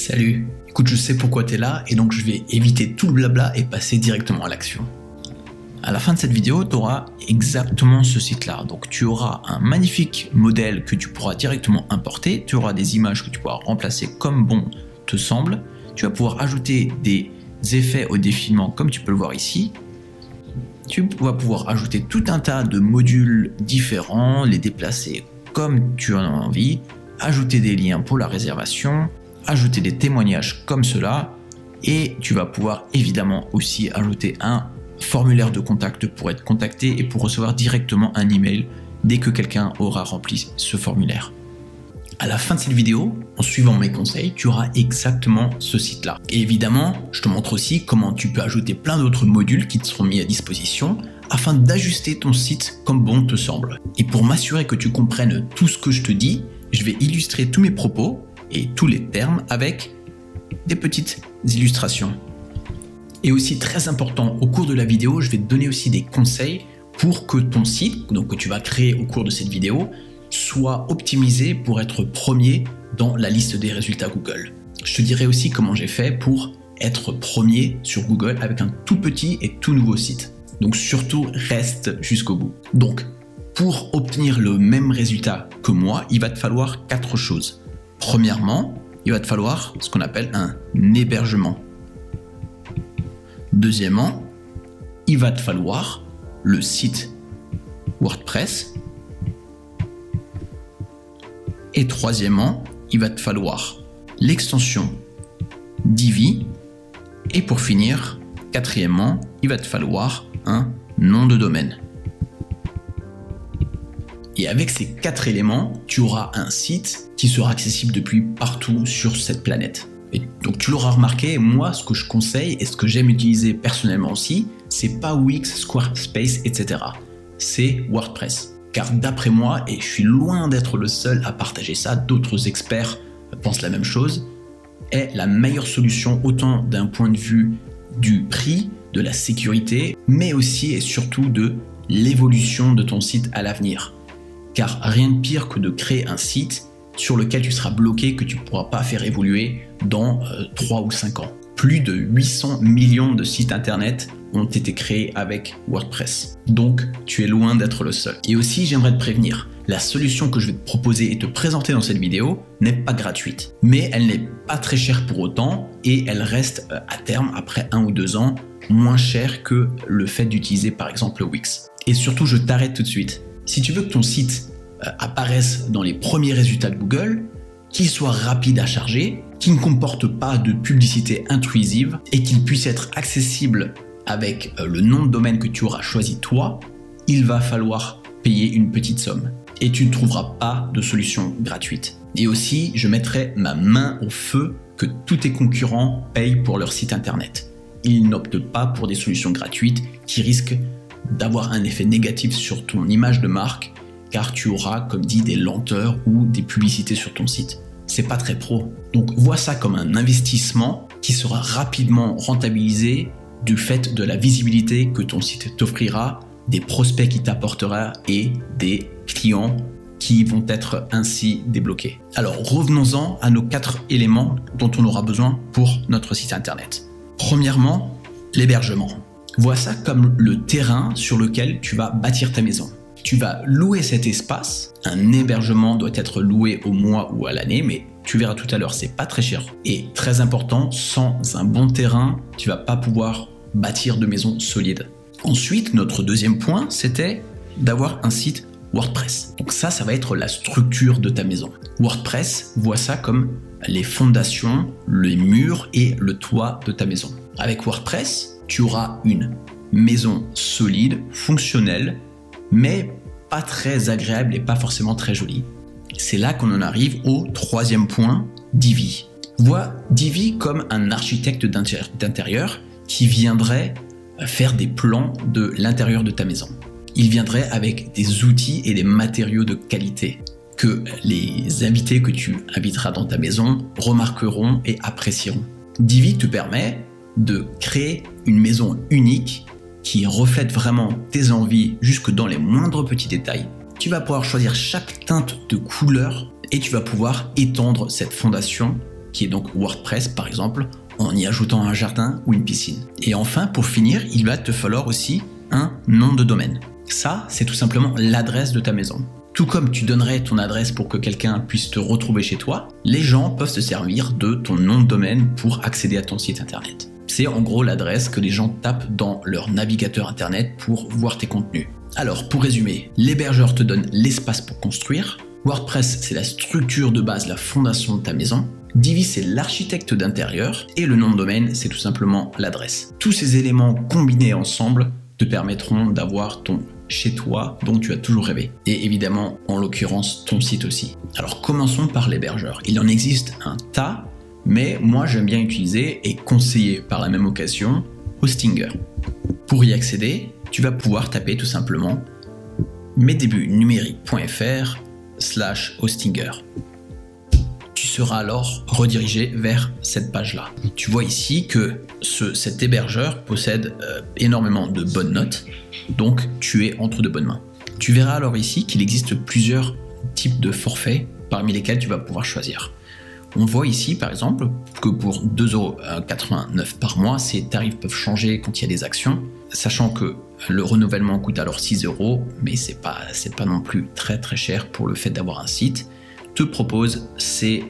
Salut, écoute, je sais pourquoi tu es là et donc je vais éviter tout le blabla et passer directement à l'action. À la fin de cette vidéo, tu auras exactement ce site-là. Donc tu auras un magnifique modèle que tu pourras directement importer, tu auras des images que tu pourras remplacer comme bon te semble, tu vas pouvoir ajouter des effets au défilement comme tu peux le voir ici. Tu vas pouvoir ajouter tout un tas de modules différents, les déplacer comme tu en as envie, ajouter des liens pour la réservation, ajouter des témoignages comme cela, et tu vas pouvoir évidemment aussi ajouter un formulaire de contact pour être contacté et pour recevoir directement un email dès que quelqu'un aura rempli ce formulaire. À la fin de cette vidéo, en suivant mes conseils, tu auras exactement ce site-là. Et évidemment, je te montre aussi comment tu peux ajouter plein d'autres modules qui te seront mis à disposition afin d'ajuster ton site comme bon te semble. Et pour m'assurer que tu comprennes tout ce que je te dis, je vais illustrer tous mes propos et tous les termes avec des petites illustrations. Et aussi très important, au cours de la vidéo, je vais te donner aussi des conseils pour que ton site, donc que tu vas créer au cours de cette vidéo, soit optimisé pour être premier dans la liste des résultats Google. Je te dirai aussi comment j'ai fait pour être premier sur Google avec un tout petit et tout nouveau site. Donc surtout, reste jusqu'au bout. Donc, pour obtenir le même résultat que moi, il va te falloir 4 choses. Premièrement, il va te falloir ce qu'on appelle un hébergement. Deuxièmement, il va te falloir le site WordPress. Et troisièmement, il va te falloir l'extension Divi. Et pour finir, quatrièmement, il va te falloir un nom de domaine. Et avec ces 4 éléments, tu auras un site qui sera accessible depuis partout sur cette planète. Et donc tu l'auras remarqué, moi ce que je conseille et ce que j'aime utiliser personnellement aussi, c'est pas Wix, Squarespace, etc. C'est WordPress. Car d'après moi, et je suis loin d'être le seul à partager ça, d'autres experts pensent la même chose, est la meilleure solution autant d'un point de vue du prix, de la sécurité, mais aussi et surtout de l'évolution de ton site à l'avenir. Car rien de pire que de créer un site sur lequel tu seras bloqué, que tu ne pourras pas faire évoluer dans 3 ou 5 ans. Plus de 800 millions de sites internet ont été créés avec WordPress. Donc, tu es loin d'être le seul. Et aussi, j'aimerais te prévenir, la solution que je vais te proposer et te présenter dans cette vidéo n'est pas gratuite. Mais elle n'est pas très chère pour autant et elle reste à terme, après 1 ou 2 ans, moins chère que le fait d'utiliser par exemple Wix. Et surtout, je t'arrête tout de suite. Si tu veux que ton site apparaisse dans les premiers résultats de Google, qu'il soit rapide à charger, qu'il ne comporte pas de publicité intrusive et qu'il puisse être accessible avec le nom de domaine que tu auras choisi toi, il va falloir payer une petite somme. Et tu ne trouveras pas de solution gratuite. Et aussi, je mettrai ma main au feu que tous tes concurrents payent pour leur site internet. Ils n'optent pas pour des solutions gratuites qui risquent d'avoir un effet négatif sur ton image de marque, car tu auras, comme dit, des lenteurs ou des publicités sur ton site. C'est pas très pro. Donc vois ça comme un investissement qui sera rapidement rentabilisé du fait de la visibilité que ton site t'offrira, des prospects qui t'apportera et des clients qui vont être ainsi débloqués. Alors revenons-en à nos 4 éléments dont on aura besoin pour notre site internet. Premièrement, l'hébergement. Vois ça comme le terrain sur lequel tu vas bâtir ta maison. Tu vas louer cet espace. Un hébergement doit être loué au mois ou à l'année, mais tu verras tout à l'heure, c'est pas très cher. Et très important, sans un bon terrain, tu vas pas pouvoir bâtir de maison solide. Ensuite, notre deuxième point, c'était d'avoir un site WordPress. Donc ça va être la structure de ta maison. WordPress, vois ça comme les fondations, les murs et le toit de ta maison. Avec WordPress, tu auras une maison solide, fonctionnelle, mais pas très agréable et pas forcément très jolie. C'est là qu'on en arrive au troisième point, Divi. Vois Divi comme un architecte d'intérieur qui viendrait faire des plans de l'intérieur de ta maison. Il viendrait avec des outils et des matériaux de qualité que les invités que tu inviteras dans ta maison remarqueront et apprécieront. Divi te permet de créer une maison unique qui reflète vraiment tes envies jusque dans les moindres petits détails. Tu vas pouvoir choisir chaque teinte de couleur et tu vas pouvoir étendre cette fondation qui est donc WordPress par exemple, en y ajoutant un jardin ou une piscine. Et enfin, pour finir, il va te falloir aussi un nom de domaine. Ça, c'est tout simplement l'adresse de ta maison. Tout comme tu donnerais ton adresse pour que quelqu'un puisse te retrouver chez toi, les gens peuvent se servir de ton nom de domaine pour accéder à ton site internet. C'est en gros l'adresse que les gens tapent dans leur navigateur internet pour voir tes contenus. Alors, pour résumer, l'hébergeur te donne l'espace pour construire. WordPress, c'est la structure de base, la fondation de ta maison. Divi, c'est l'architecte d'intérieur. Et le nom de domaine, c'est tout simplement l'adresse. Tous ces éléments combinés ensemble te permettront d'avoir ton chez toi dont tu as toujours rêvé. Et évidemment, en l'occurrence, ton site aussi. Alors, commençons par l'hébergeur. Il en existe un tas, mais moi, j'aime bien utiliser et conseiller par la même occasion Hostinger. Pour y accéder, tu vas pouvoir taper tout simplement mesdebutnumériques.fr/Hostinger. Tu seras alors redirigé vers cette page-là. Tu vois ici que cet hébergeur possède énormément de bonnes notes, donc tu es entre de bonnes mains. Tu verras alors ici qu'il existe plusieurs types de forfaits parmi lesquels tu vas pouvoir choisir. On voit ici par exemple que pour 2,89€ par mois, ces tarifs peuvent changer quand il y a des actions, sachant que le renouvellement coûte alors 6€, mais c'est pas non plus très très cher pour le fait d'avoir un site. Te propose ces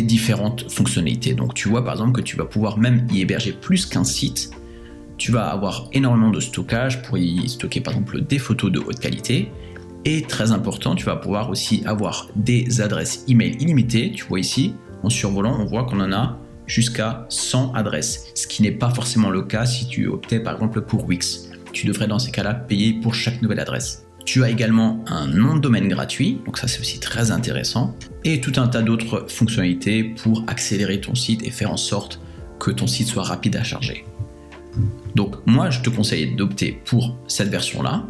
différentes fonctionnalités. Donc tu vois par exemple que tu vas pouvoir même y héberger plus qu'un site. Tu vas avoir énormément de stockage pour y stocker par exemple des photos de haute qualité. Et très important, tu vas pouvoir aussi avoir des adresses email illimitées. Tu vois ici, en survolant, on voit qu'on en a jusqu'à 100 adresses. Ce qui n'est pas forcément le cas si tu optais par exemple pour Wix. Tu devrais dans ces cas-là payer pour chaque nouvelle adresse. Tu as également un nom de domaine gratuit, donc ça c'est aussi très intéressant, et tout un tas d'autres fonctionnalités pour accélérer ton site et faire en sorte que ton site soit rapide à charger. Donc moi je te conseille d'opter pour cette version-là,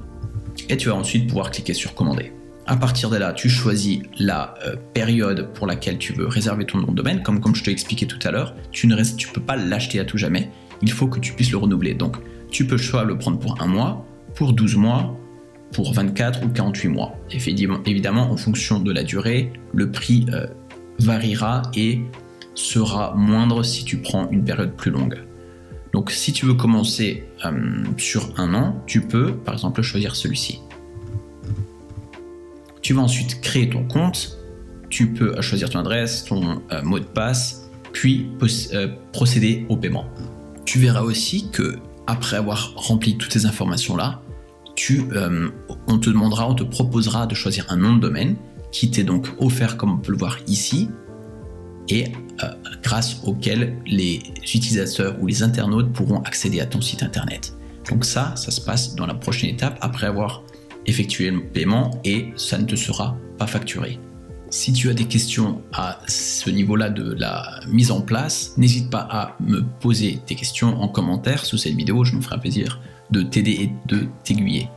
et tu vas ensuite pouvoir cliquer sur commander. À partir de là, tu choisis la période pour laquelle tu veux réserver ton nom de domaine, comme je te l'ai expliqué tout à l'heure, tu peux pas l'acheter à tout jamais, il faut que tu puisses le renouveler. Donc tu peux soit le prendre pour 1 mois, pour 12 mois, pour 24 ou 48 mois. Évidemment, en fonction de la durée, le prix variera et sera moindre si tu prends une période plus longue. Donc si tu veux commencer sur 1 an, tu peux par exemple choisir celui-ci. Tu vas ensuite créer ton compte, tu peux choisir ton adresse, ton mot de passe, puis procéder au paiement. Tu verras aussi que après avoir rempli toutes ces informations-là, on te proposera de choisir un nom de domaine qui t'est donc offert comme on peut le voir ici et grâce auquel les utilisateurs ou les internautes pourront accéder à ton site internet. Donc ça se passe dans la prochaine étape après avoir effectué le paiement et ça ne te sera pas facturé. Si tu as des questions à ce niveau-là de la mise en place, n'hésite pas à me poser tes questions en commentaire sous cette vidéo, je me ferai un plaisir de t'aider et de t'aiguiller.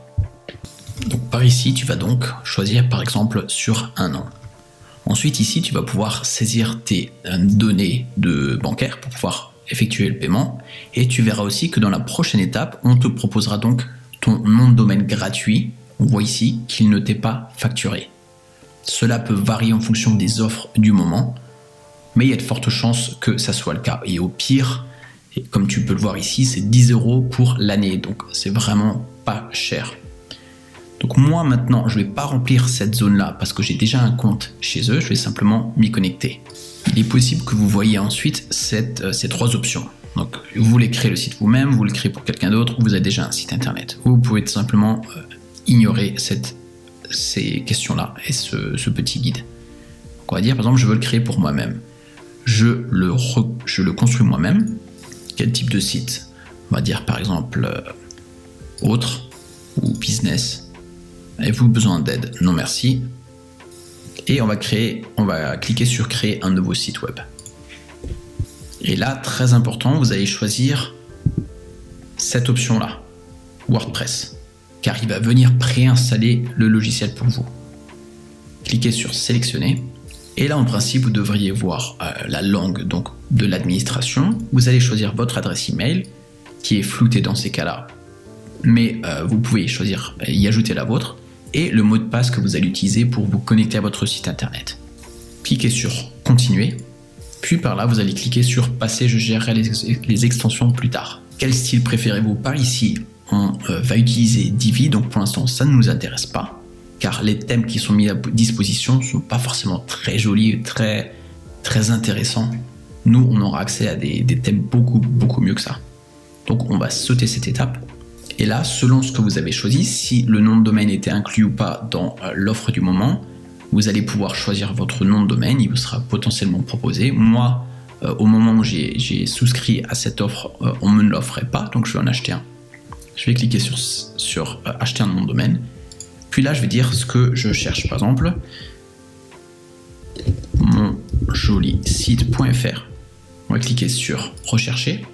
Donc par ici, tu vas donc choisir par exemple sur 1 an. Ensuite ici, tu vas pouvoir saisir tes données bancaires pour pouvoir effectuer le paiement. Et tu verras aussi que dans la prochaine étape, on te proposera donc ton nom de domaine gratuit. On voit ici qu'il ne t'est pas facturé. Cela peut varier en fonction des offres du moment, mais il y a de fortes chances que ça soit le cas. Et au pire, et comme tu peux le voir ici, c'est 10€ pour l'année, donc c'est vraiment pas cher. Donc moi maintenant, je ne vais pas remplir cette zone-là parce que j'ai déjà un compte chez eux, je vais simplement m'y connecter. Il est possible que vous voyez ensuite ces 3 options. Donc vous voulez créer le site vous-même, vous le créez pour quelqu'un d'autre, ou vous avez déjà un site internet. Ou vous pouvez tout simplement ignorer ces questions-là et ce petit guide. Donc on va dire par exemple, je veux le créer pour moi-même. Je le construis moi-même. Quel type de site? On va dire par exemple autre ou business. Avez-vous besoin d'aide? Non merci. Et on va cliquer sur créer un nouveau site web. Et là, très important, vous allez choisir cette option-là, WordPress, car il va venir préinstaller le logiciel pour vous. Cliquez sur sélectionner. Et là, en principe, vous devriez voir la langue donc, de l'administration. Vous allez choisir votre adresse email, qui est floutée dans ces cas-là. Mais vous pouvez choisir y ajouter la vôtre. Et le mot de passe que vous allez utiliser pour vous connecter à votre site internet. Cliquez sur continuer. Puis par là, vous allez cliquer sur passer, je gérerai les extensions plus tard. Quel style préférez-vous? Par ici, on va utiliser Divi, donc pour l'instant ça ne nous intéresse pas, car les thèmes qui sont mis à disposition ne sont pas forcément très jolis, très intéressants. Nous, on aura accès à des thèmes beaucoup mieux que ça. Donc on va sauter cette étape. Et là, selon ce que vous avez choisi, si le nom de domaine était inclus ou pas dans l'offre du moment, vous allez pouvoir choisir votre nom de domaine, il vous sera potentiellement proposé. Moi, au moment où j'ai souscrit à cette offre, on ne me l'offrait pas, donc je vais en acheter un. Je vais cliquer sur acheter un nom de domaine. Puis là, je vais dire ce que je cherche. Par exemple, monjolisite.fr. On va cliquer sur rechercher.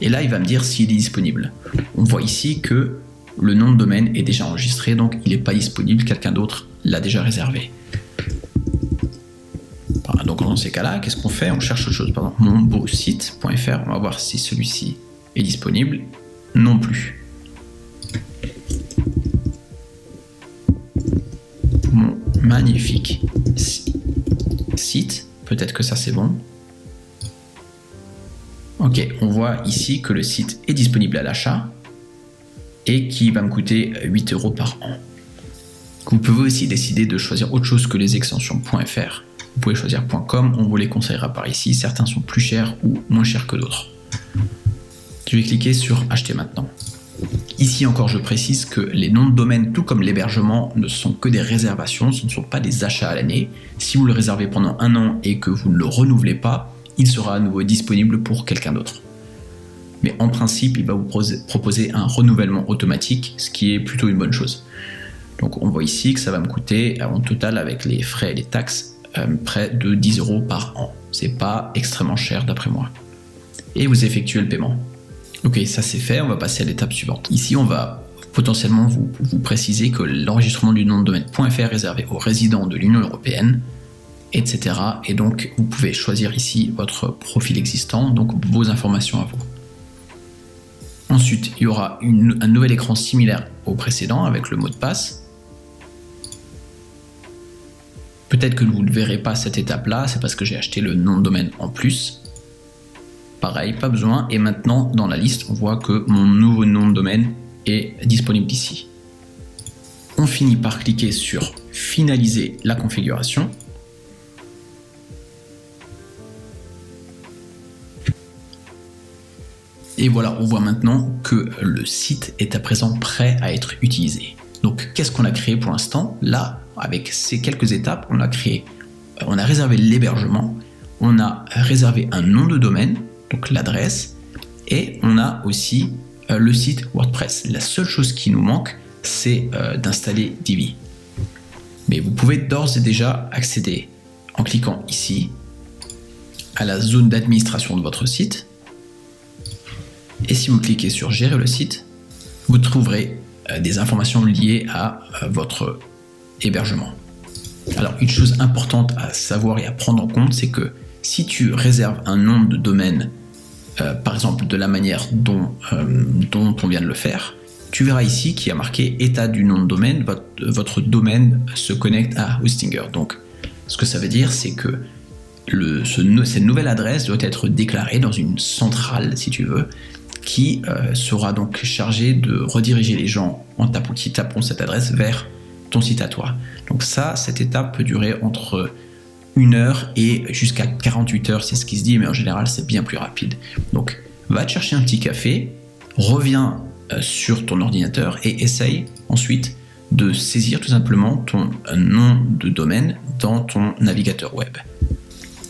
Et là, il va me dire s'il est disponible. On voit ici que le nom de domaine est déjà enregistré, donc il n'est pas disponible, quelqu'un d'autre l'a déjà réservé. Voilà, donc dans ces cas-là, qu'est-ce qu'on fait? On cherche autre chose. Par exemple, monbeausite.fr, on va voir si celui-ci est disponible. Non plus. Mon magnifique site, peut-être que ça c'est bon. Ok, on voit ici que le site est disponible à l'achat et qui va me coûter 8 € par an. Vous pouvez aussi décider de choisir autre chose que les extensions .fr. Vous pouvez choisir .com, on vous les conseillera par ici. Certains sont plus chers ou moins chers que d'autres. Je vais cliquer sur acheter maintenant. Ici encore, je précise que les noms de domaine, tout comme l'hébergement, ne sont que des réservations, ce ne sont pas des achats à l'année. Si vous le réservez pendant 1 an et que vous ne le renouvelez pas, il sera à nouveau disponible pour quelqu'un d'autre. Mais en principe, il va vous proposer un renouvellement automatique, ce qui est plutôt une bonne chose. Donc on voit ici que ça va me coûter en total avec les frais et les taxes près de 10 € par an. C'est pas extrêmement cher d'après moi. Et vous effectuez le paiement. Ok, ça c'est fait, on va passer à l'étape suivante. Ici, on va potentiellement vous préciser que l'enregistrement du nom de domaine .fr est réservé aux résidents de l'Union européenne, etc. Et donc, vous pouvez choisir ici votre profil existant, donc vos informations à vous. Ensuite, il y aura un nouvel écran similaire au précédent avec le mot de passe. Peut-être que vous ne verrez pas cette étape-là, c'est parce que j'ai acheté le nom de domaine en plus. Pareil, pas besoin. Et maintenant, dans la liste, on voit que mon nouveau nom de domaine est disponible ici. On finit par cliquer sur finaliser la configuration. Et voilà, on voit maintenant que le site est à présent prêt à être utilisé. Donc, qu'est-ce qu'on a créé pour l'instant? Là, avec ces quelques étapes, on a réservé l'hébergement, on a réservé un nom de domaine, donc l'adresse, et on a aussi le site WordPress. La seule chose qui nous manque, c'est d'installer Divi. Mais vous pouvez d'ores et déjà accéder en cliquant ici à la zone d'administration de votre site. Et si vous cliquez sur gérer le site, vous trouverez des informations liées à votre hébergement. Alors une chose importante à savoir et à prendre en compte, c'est que si tu réserves un nom de domaine, par exemple de la manière dont on vient de le faire, tu verras ici qu'il y a marqué état du nom de domaine, votre domaine se connecte à Hostinger. Donc ce que ça veut dire, c'est que cette nouvelle adresse doit être déclarée dans une centrale, si tu veux, qui sera donc chargée de rediriger les gens qui taperont cette adresse vers ton site à toi. Donc cette étape peut durer entre 1 heure et jusqu'à 48 heures, c'est ce qui se dit, mais en général c'est bien plus rapide. Donc va te chercher un petit café, reviens sur ton ordinateur et essaye ensuite de saisir tout simplement ton nom de domaine dans ton navigateur web.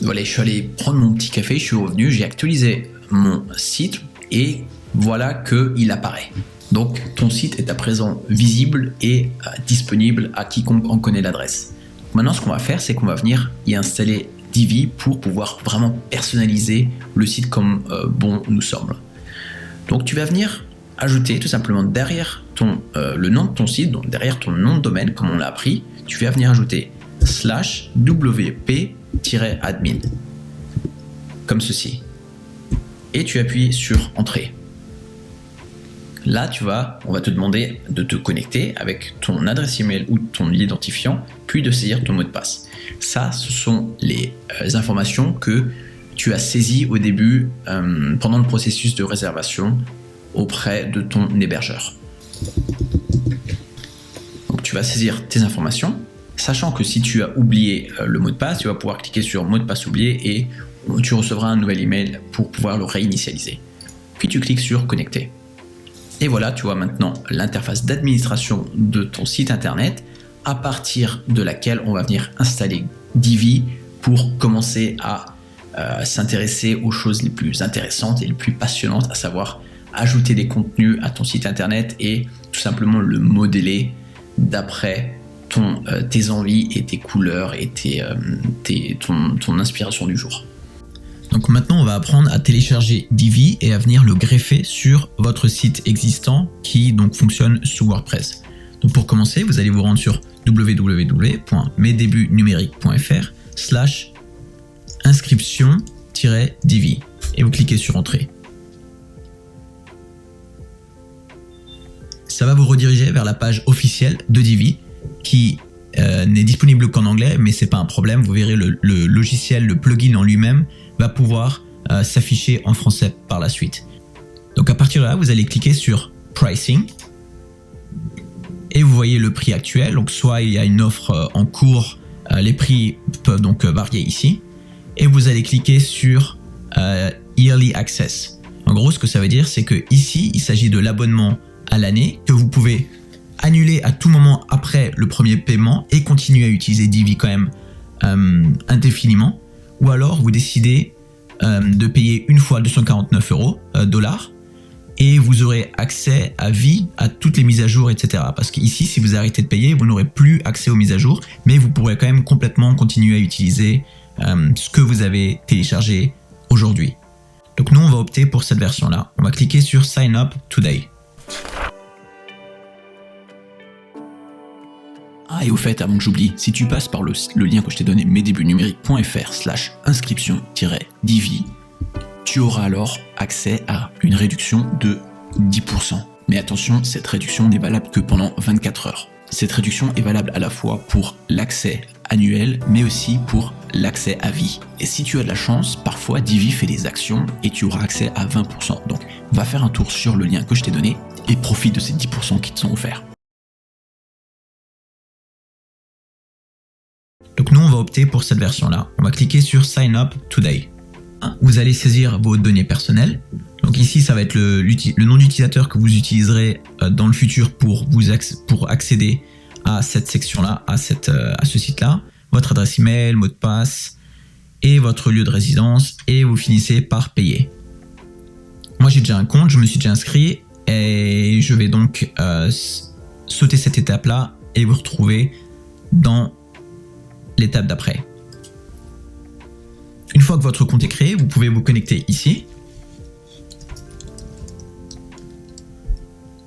Voilà, je suis allé prendre mon petit café, je suis revenu, j'ai actualisé mon site et voilà qu'il apparaît. Donc ton site est à présent visible et disponible à quiconque en connaît l'adresse. Maintenant, ce qu'on va faire, c'est qu'on va venir y installer Divi pour pouvoir vraiment personnaliser le site comme bon nous semble. Donc tu vas venir ajouter tout simplement derrière le nom de ton site, donc derrière ton nom de domaine comme on l'a appris, tu vas venir ajouter /wp-admin comme ceci. Et tu appuies sur entrée. Là, on va te demander de te connecter avec ton adresse email ou ton identifiant, puis de saisir ton mot de passe. Ça, ce sont les informations que tu as saisies au début pendant le processus de réservation auprès de ton hébergeur. Donc, tu vas saisir tes informations, sachant que si tu as oublié le mot de passe, tu vas pouvoir cliquer sur mot de passe oublié et tu recevras un nouvel email pour pouvoir le réinitialiser. Puis tu cliques sur connecter. Et voilà, tu vois maintenant l'interface d'administration de ton site internet à partir de laquelle on va venir installer Divi pour commencer à s'intéresser aux choses les plus intéressantes et les plus passionnantes, à savoir ajouter des contenus à ton site internet et tout simplement le modeler d'après tes envies et tes couleurs et ton inspiration du jour. Donc maintenant, on va apprendre à télécharger Divi et à venir le greffer sur votre site existant qui donc fonctionne sous WordPress. Donc pour commencer, vous allez vous rendre sur www.mesdebutnumériques.fr/inscription-divi et vous cliquez sur Entrée. Ça va vous rediriger vers la page officielle de Divi qui n'est disponible qu'en anglais, mais c'est pas un problème. Vous verrez le logiciel, le plugin en lui-même va pouvoir s'afficher en français par la suite. Donc à partir de là, vous allez cliquer sur Pricing et vous voyez le prix actuel. Donc soit il y a une offre en cours, les prix peuvent donc varier ici. Et vous allez cliquer sur Yearly Access. En gros, ce que ça veut dire, c'est que ici, il s'agit de l'abonnement à l'année que vous pouvez annuler à tout moment après le premier paiement et continuer à utiliser Divi quand même indéfiniment. Ou alors vous décidez de payer une fois 249 dollars et vous aurez accès à vie à toutes les mises à jour, etc. Parce qu'ici, si vous arrêtez de payer, vous n'aurez plus accès aux mises à jour, mais vous pourrez quand même complètement continuer à utiliser ce que vous avez téléchargé aujourd'hui. Donc nous, on va opter pour cette version-là. On va cliquer sur Sign Up Today. Ah, et au fait, avant que j'oublie, si tu passes par le lien que je t'ai donné, mesdebutnumériques.fr/inscription-divi, tu auras alors accès à une réduction de 10%. Mais attention, cette réduction n'est valable que pendant 24 heures. Cette réduction est valable à la fois pour l'accès annuel, mais aussi pour l'accès à vie. Et si tu as de la chance, parfois Divi fait des actions et tu auras accès à 20%. Donc, va faire un tour sur le lien que je t'ai donné et profite de ces 10% qui te sont offerts. Donc nous, on va opter pour cette version-là. On va cliquer sur Sign Up Today. Vous allez saisir vos données personnelles. Donc ici, ça va être le nom d'utilisateur que vous utiliserez dans le futur pour accéder à cette section-là, à ce site-là. Votre adresse email, mot de passe et votre lieu de résidence. Et vous finissez par payer. Moi, j'ai déjà un compte, je me suis déjà inscrit et je vais donc sauter cette étape-là et vous retrouver dans l'étape d'après. Une fois que votre compte est créé, vous pouvez vous connecter ici.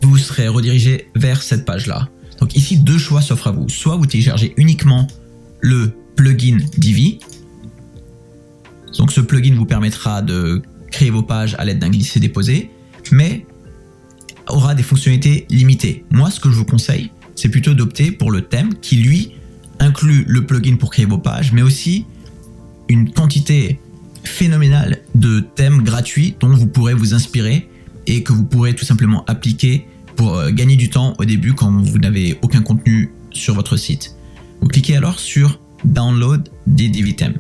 Vous serez redirigé vers cette page-là. Donc ici, deux choix s'offrent à vous. Soit vous téléchargez uniquement le plugin Divi. Donc ce plugin vous permettra de créer vos pages à l'aide d'un glisser-déposer, mais aura des fonctionnalités limitées. Moi, ce que je vous conseille, c'est plutôt d'opter pour le thème qui, lui, inclut le plugin pour créer vos pages, mais aussi une quantité phénoménale de thèmes gratuits dont vous pourrez vous inspirer et que vous pourrez tout simplement appliquer pour gagner du temps au début quand vous n'avez aucun contenu sur votre site. Vous cliquez alors sur Download des Divi Themes.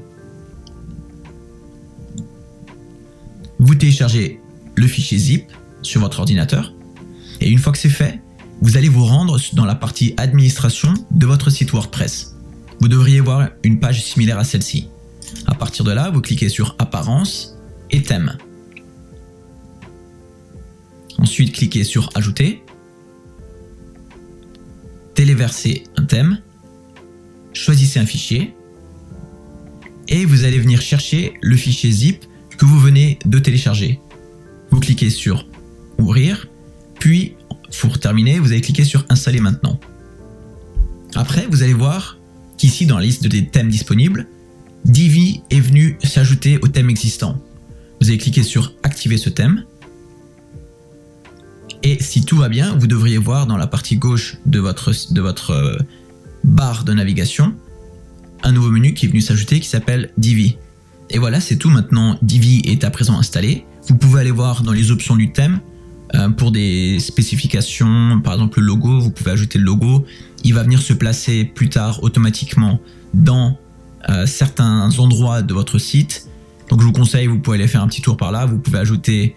Vous téléchargez le fichier zip sur votre ordinateur et une fois que c'est fait, vous allez vous rendre dans la partie administration de votre site WordPress. Vous devriez voir une page similaire à celle-ci. À partir de là, vous cliquez sur Apparence et Thème. Ensuite, cliquez sur Ajouter. Téléverser un thème. Choisissez un fichier. Et vous allez venir chercher le fichier zip que vous venez de télécharger. Vous cliquez sur Ouvrir. Puis, pour terminer, vous allez cliquer sur Installer maintenant. Après, vous allez voir qu'ici, dans la liste des thèmes disponibles, Divi est venu s'ajouter au thème existant. Vous allez cliquer sur Activer ce thème Et si tout va bien, vous devriez voir dans la partie gauche de votre barre de navigation un nouveau menu qui est venu s'ajouter qui s'appelle Divi. Et voilà, c'est tout maintenant. Divi est à présent installé. Vous pouvez aller voir dans les options du thème pour des spécifications, par exemple le logo, vous pouvez ajouter le logo. Il va venir se placer plus tard automatiquement dans certains endroits de votre site. Donc je vous conseille, vous pouvez aller faire un petit tour par là. Vous pouvez ajouter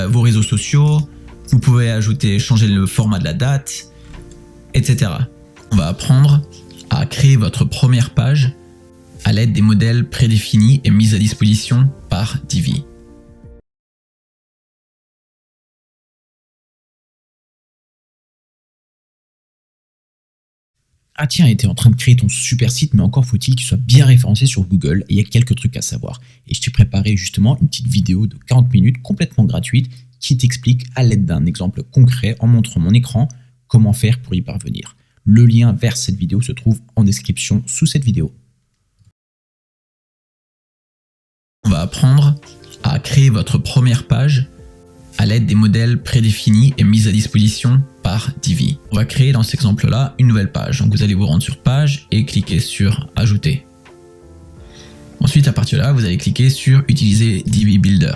vos réseaux sociaux, vous pouvez ajouter, changer le format de la date, etc. On va apprendre à créer votre première page à l'aide des modèles prédéfinis et mis à disposition par Divi. Ah tiens, tu es en train de créer ton super site, mais encore faut-il qu'il soit bien référencé sur Google, et il y a quelques trucs à savoir. Et je t'ai préparé justement une petite vidéo de 40 minutes complètement gratuite qui t'explique à l'aide d'un exemple concret en montrant mon écran comment faire pour y parvenir. Le lien vers cette vidéo se trouve en description sous cette vidéo. On va apprendre à créer votre première page à l'aide des modèles prédéfinis et mis à disposition par Divi. On va créer dans cet exemple-là une nouvelle page. Donc vous allez vous rendre sur page et cliquer sur ajouter. Ensuite, à partir de là, vous allez cliquer sur utiliser Divi Builder.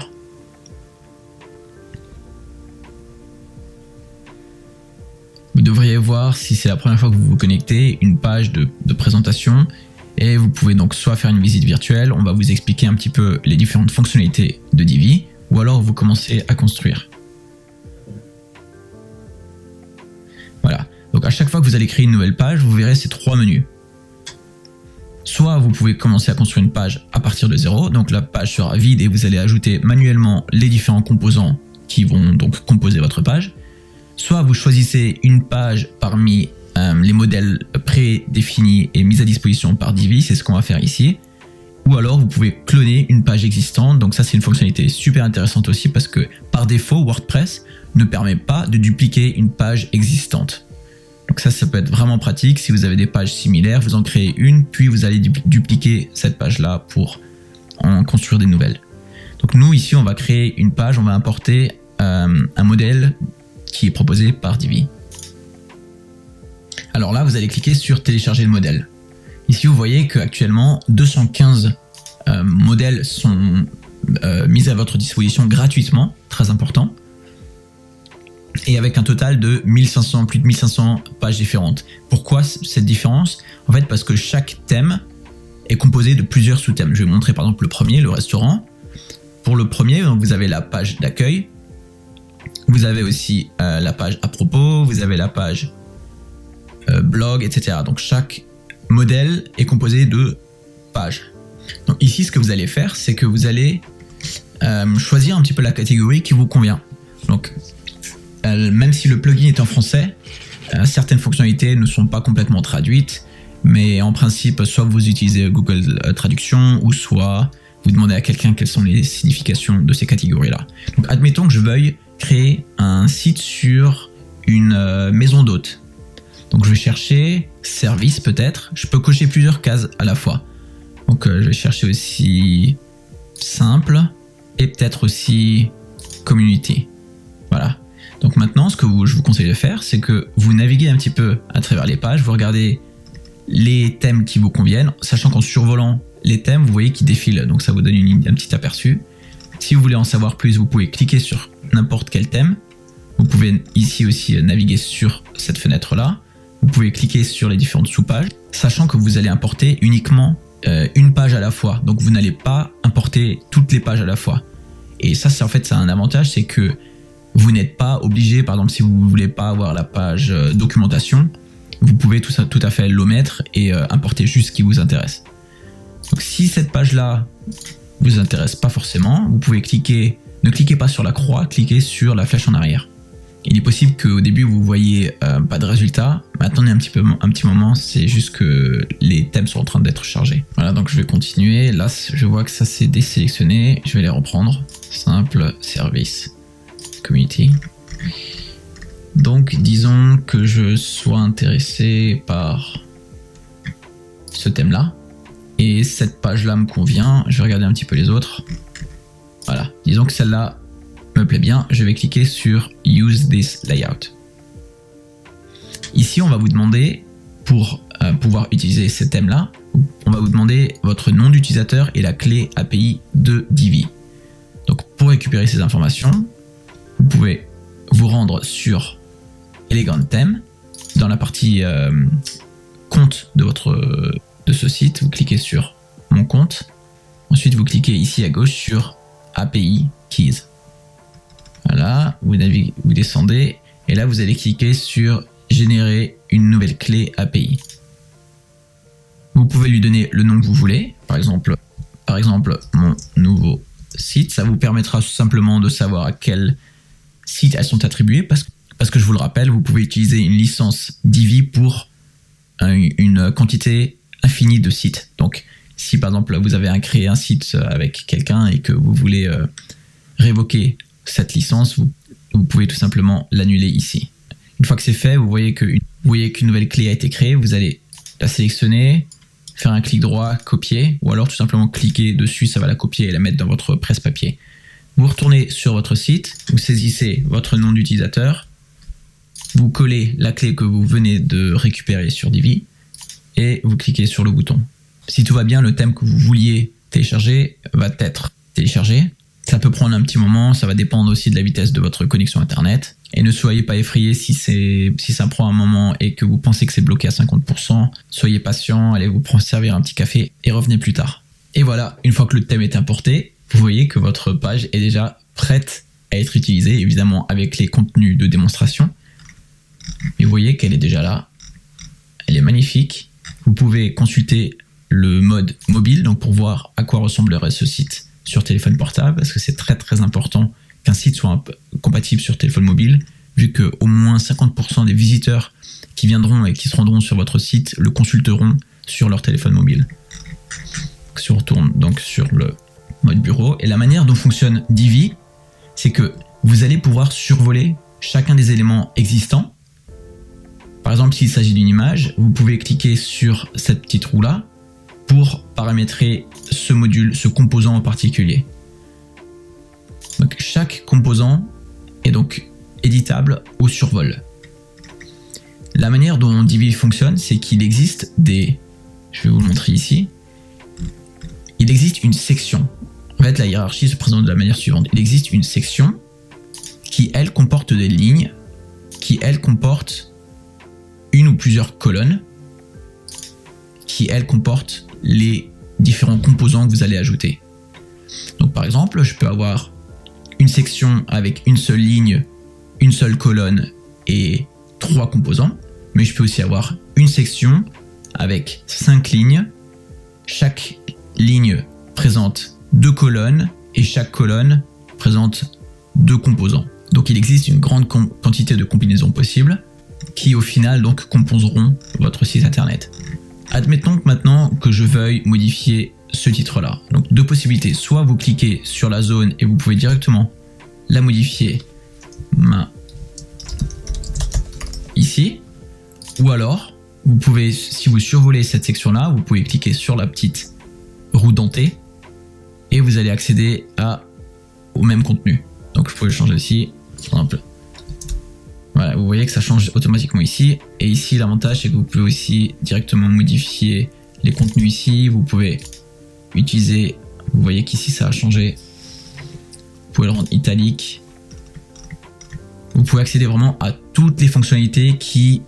Vous devriez voir, si c'est la première fois que vous vous connectez, une page de présentation. Et vous pouvez donc soit faire une visite virtuelle, on va vous expliquer un petit peu les différentes fonctionnalités de Divi, ou alors vous commencez à construire. Voilà, donc à chaque fois que vous allez créer une nouvelle page, vous verrez ces trois menus. Soit vous pouvez commencer à construire une page à partir de zéro, donc la page sera vide et vous allez ajouter manuellement les différents composants qui vont donc composer votre page. Soit vous choisissez une page parmi les modèles prédéfinis et mis à disposition par Divi, c'est ce qu'on va faire ici. Ou alors vous pouvez cloner une page existante, donc ça c'est une fonctionnalité super intéressante aussi parce que par défaut WordPress ne permet pas de dupliquer une page existante. Donc ça peut être vraiment pratique, si vous avez des pages similaires, vous en créez une, puis vous allez dupliquer cette page-là pour en construire des nouvelles. Donc nous ici on va créer une page, on va importer un modèle qui est proposé par Divi. Alors là, vous allez cliquer sur télécharger le modèle. Ici, vous voyez qu'actuellement, 215 modèles sont mis à votre disposition gratuitement, très important, et avec un total de plus de 1500 pages différentes. Pourquoi cette différence? En fait, parce que chaque thème est composé de plusieurs sous-thèmes. Je vais vous montrer par exemple le premier, le restaurant. Pour le premier, vous avez la page d'accueil, vous avez aussi la page à propos, vous avez la page blog, etc. Donc chaque modèle est composé de pages. Donc ici, ce que vous allez faire, c'est que vous allez choisir un petit peu la catégorie qui vous convient. Donc même si le plugin est en français, certaines fonctionnalités ne sont pas complètement traduites, mais en principe, soit vous utilisez Google Traduction, ou soit vous demandez à quelqu'un quelles sont les significations de ces catégories-là. Donc admettons que je veuille créer un site sur une maison d'hôtes. Donc je vais chercher service peut-être, je peux cocher plusieurs cases à la fois. Donc je vais chercher aussi simple et peut-être aussi community. Voilà. Donc maintenant ce que je vous conseille de faire, c'est que vous naviguez un petit peu à travers les pages, vous regardez les thèmes qui vous conviennent, sachant qu'en survolant les thèmes, vous voyez qu'ils défilent, donc ça vous donne un petit aperçu. Si vous voulez en savoir plus, vous pouvez cliquer sur n'importe quel thème. Vous pouvez ici aussi naviguer sur cette fenêtre-là. Vous pouvez cliquer sur les différentes sous-pages, sachant que vous allez importer uniquement une page à la fois. Donc vous n'allez pas importer toutes les pages à la fois. Et ça, c'est en fait, ça a un avantage, c'est que vous n'êtes pas obligé, par exemple, si vous ne voulez pas avoir la page documentation, vous pouvez tout à fait l'omettre et importer juste ce qui vous intéresse. Donc si cette page-là vous intéresse pas forcément, vous pouvez cliquer, ne cliquez pas sur la croix, cliquez sur la flèche en arrière. Il est possible qu'au début vous voyez pas de résultat, mais attendez un petit moment, c'est juste que les thèmes sont en train d'être chargés. Voilà, donc je vais continuer, là je vois que ça s'est désélectionné, je vais les reprendre. Simple, service, community. Donc disons que je sois intéressé par ce thème-là, et cette page-là me convient, je vais regarder un petit peu les autres. Voilà, disons que celle-là me plaît bien, je vais cliquer sur Use this layout. Ici, on va vous demander, pour pouvoir utiliser ce thème-là, on va vous demander votre nom d'utilisateur et la clé API de Divi. Donc, pour récupérer ces informations, vous pouvez vous rendre sur Elegant Theme. Dans la partie compte de ce site, vous cliquez sur Mon compte. Ensuite, vous cliquez ici à gauche sur API Keys. Voilà, vous descendez et là, vous allez cliquer sur Générer une nouvelle clé API. Vous pouvez lui donner le nom que vous voulez, par exemple mon nouveau site. Ça vous permettra simplement de savoir à quel site elles sont attribuées parce que je vous le rappelle, vous pouvez utiliser une licence Divi pour une quantité infinie de sites. Donc, si par exemple vous avez créé un site avec quelqu'un et que vous voulez révoquer cette licence, vous pouvez tout simplement l'annuler ici. Une fois que c'est fait, vous voyez qu'une nouvelle clé a été créée, vous allez la sélectionner, faire un clic droit, copier, ou alors tout simplement cliquer dessus, ça va la copier et la mettre dans votre presse-papier. Vous retournez sur votre site, vous saisissez votre nom d'utilisateur, vous collez la clé que vous venez de récupérer sur Divi et vous cliquez sur le bouton. Si tout va bien, le thème que vous vouliez télécharger va être téléchargé. Ça peut prendre un petit moment, ça va dépendre aussi de la vitesse de votre connexion internet. Et ne soyez pas effrayés si ça prend un moment et que vous pensez que c'est bloqué à 50%. Soyez patient, allez vous servir un petit café et revenez plus tard. Et voilà, une fois que le thème est importé, vous voyez que votre page est déjà prête à être utilisée, évidemment avec les contenus de démonstration. Et vous voyez qu'elle est déjà là. Elle est magnifique. Vous pouvez consulter le mode mobile, donc pour voir à quoi ressemblerait ce site sur téléphone portable, parce que c'est très très important qu'un site soit compatible sur téléphone mobile, vu que au moins 50% des visiteurs qui viendront et qui se rendront sur votre site le consulteront sur leur téléphone mobile. Si on retourne donc sur le mode bureau, et la manière dont fonctionne Divi, c'est que vous allez pouvoir survoler chacun des éléments existants. Par exemple, s'il s'agit d'une image, vous pouvez cliquer sur cette petite roue-là pour paramétrer ce module, ce composant en particulier. Donc, chaque composant est donc éditable au survol. La manière dont Divi fonctionne, c'est qu'il existe je vais vous le montrer ici. Il existe une section. En fait, la hiérarchie se présente de la manière suivante. Il existe une section qui, elle, comporte des lignes, qui, elle, comporte une ou plusieurs colonnes, qui, elle, comporte les différents composants que vous allez ajouter. Donc, par exemple, je peux avoir une section avec une seule ligne, une seule colonne et 3 composants, mais je peux aussi avoir une section avec 5 lignes. Chaque ligne présente 2 colonnes et chaque colonne présente 2 composants. Donc il existe une grande quantité de combinaisons possibles qui au final donc composeront votre site internet. Admettons que maintenant que je veuille modifier ce titre-là. Donc 2 possibilités, soit vous cliquez sur la zone et vous pouvez directement la modifier ici, ou alors vous pouvez, si vous survolez cette section-là, vous pouvez cliquer sur la petite roue dentée et vous allez accéder au même contenu. Donc je peux le changer aussi, par exemple. Voilà, vous voyez que ça change automatiquement ici. Et ici, l'avantage, c'est que vous pouvez aussi directement modifier les contenus ici. Vous pouvez utiliser, vous voyez qu'ici, ça a changé. Vous pouvez le rendre italique. Vous pouvez accéder vraiment à toutes les fonctionnalités qui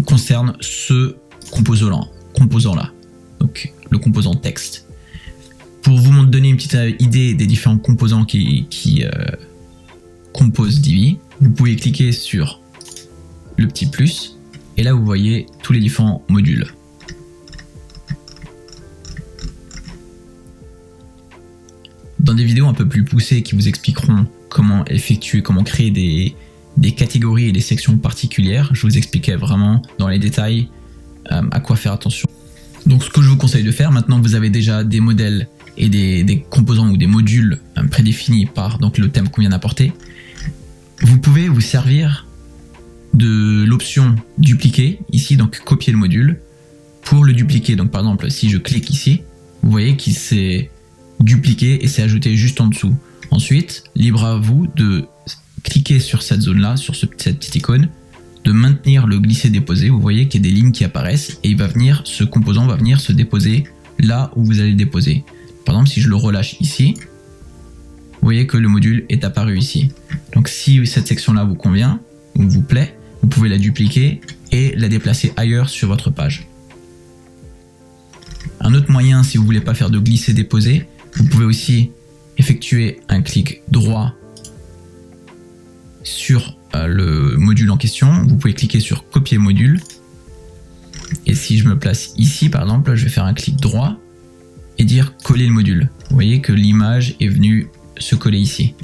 concernent ce composant-là. Donc, le composant texte. Pour vous donner une petite idée des différents composants qui composent Divi, vous pouvez cliquer sur le petit plus et là vous voyez tous les différents modules. Dans des vidéos un peu plus poussées qui vous expliqueront comment créer des catégories et des sections particulières, je vous expliquais vraiment dans les détails à quoi faire attention. Donc ce que je vous conseille de faire, maintenant que vous avez déjà des modèles et des composants ou des modules prédéfinis par donc, le thème qu'on vient d'apporter, vous pouvez vous servir de l'option dupliquer ici, donc copier le module. Pour le dupliquer, donc par exemple si je clique ici, vous voyez qu'il s'est dupliqué et s'est ajouté juste en dessous. Ensuite, libre à vous de cliquer sur cette zone-là, sur cette petite icône, de maintenir le glisser-déposer. Vous voyez qu'il y a des lignes qui apparaissent et ce composant va venir se déposer là où vous allez le déposer. Par exemple, si je le relâche ici, vous voyez que le module est apparu ici. Donc si cette section-là vous convient ou vous plaît, vous pouvez la dupliquer et la déplacer ailleurs sur votre page. Un autre moyen, si vous ne voulez pas faire de glisser-déposer, vous pouvez aussi effectuer un clic droit sur le module en question. Vous pouvez cliquer sur copier module. Et si je me place ici, par exemple, je vais faire un clic droit et dire coller le module. Vous voyez que l'image est venue se coller ici.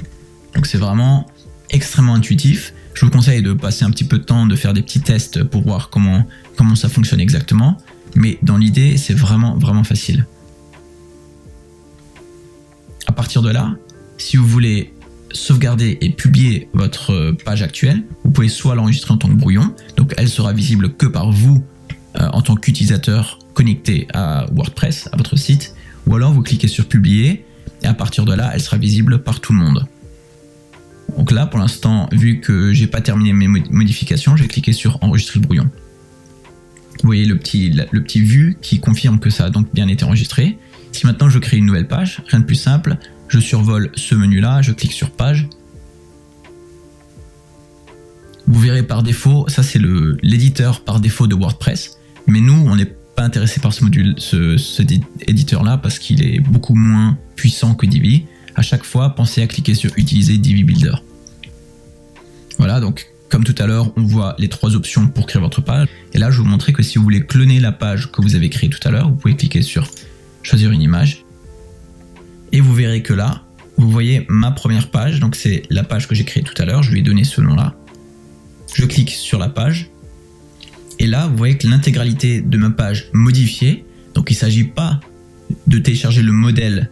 Donc c'est vraiment extrêmement intuitif. Je vous conseille de passer un petit peu de temps, de faire des petits tests pour voir comment ça fonctionne exactement. Mais dans l'idée, c'est vraiment facile. À partir de là, si vous voulez sauvegarder et publier votre page actuelle, vous pouvez soit l'enregistrer en tant que brouillon, donc elle sera visible que par vous en tant qu'utilisateur connecté à WordPress, à votre site, ou alors vous cliquez sur publier et à partir de là, elle sera visible par tout le monde. Donc là, pour l'instant, vu que j'ai pas terminé mes modifications, j'ai cliqué sur enregistrer le brouillon. Vous voyez le petit vu qui confirme que ça a donc bien été enregistré. Si maintenant je crée une nouvelle page, rien de plus simple, je survole ce menu-là, je clique sur page. Vous verrez par défaut, ça c'est l'éditeur par défaut de WordPress, mais nous on n'est pas intéressé par ce module, cet éditeur-là, parce qu'il est beaucoup moins puissant que Divi. À chaque fois, pensez à cliquer sur utiliser Divi Builder. Voilà, donc comme tout à l'heure, on voit les trois options pour créer votre page. Et là, je vais vous montrer que si vous voulez cloner la page que vous avez créée tout à l'heure, vous pouvez cliquer sur choisir une image. Et vous verrez que là, vous voyez ma première page. Donc c'est la page que j'ai créée tout à l'heure. Je lui ai donné ce nom-là. Je clique sur la page. Et là, vous voyez que l'intégralité de ma page modifiée, donc il ne s'agit pas de télécharger le modèle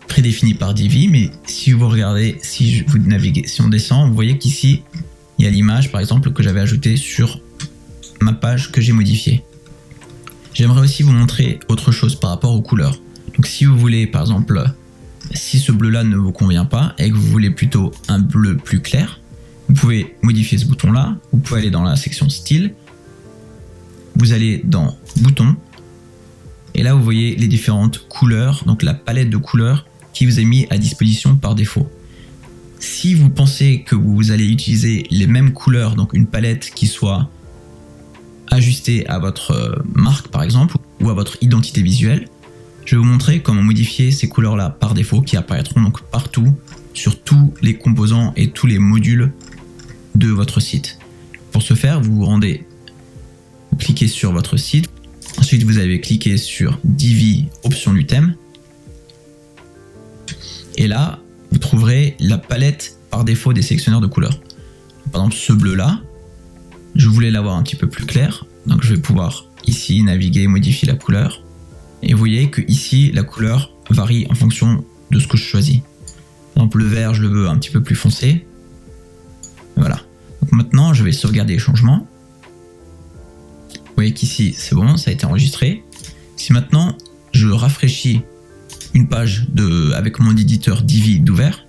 prédéfini par Divi, mais si vous regardez, si vous naviguez, si on descend, vous voyez qu'ici, il y a l'image, par exemple, que j'avais ajoutée sur ma page que j'ai modifiée. J'aimerais aussi vous montrer autre chose par rapport aux couleurs. Donc si vous voulez, par exemple, si ce bleu-là ne vous convient pas et que vous voulez plutôt un bleu plus clair, vous pouvez modifier ce bouton-là. Vous pouvez aller dans la section style. Vous allez dans boutons. Et là, vous voyez les différentes couleurs, donc la palette de couleurs qui vous est mise à disposition par défaut. Si vous pensez que vous allez utiliser les mêmes couleurs, donc une palette qui soit ajustée à votre marque par exemple, ou à votre identité visuelle, je vais vous montrer comment modifier ces couleurs-là par défaut qui apparaîtront donc partout sur tous les composants et tous les modules de votre site. Pour ce faire, vous cliquez sur votre site. Ensuite, vous avez cliqué sur Divi, option du thème. Et là, vous trouverez la palette par défaut des sélectionneurs de couleurs. Par exemple, ce bleu-là, je voulais l'avoir un petit peu plus clair. Donc, je vais pouvoir ici naviguer, modifier la couleur. Et vous voyez que ici, la couleur varie en fonction de ce que je choisis. Par exemple, le vert, je le veux un petit peu plus foncé. Voilà. Donc maintenant, je vais sauvegarder les changements. Vous voyez qu'ici, c'est bon, ça a été enregistré. Si maintenant, je rafraîchis une page avec mon éditeur Divi d'ouvert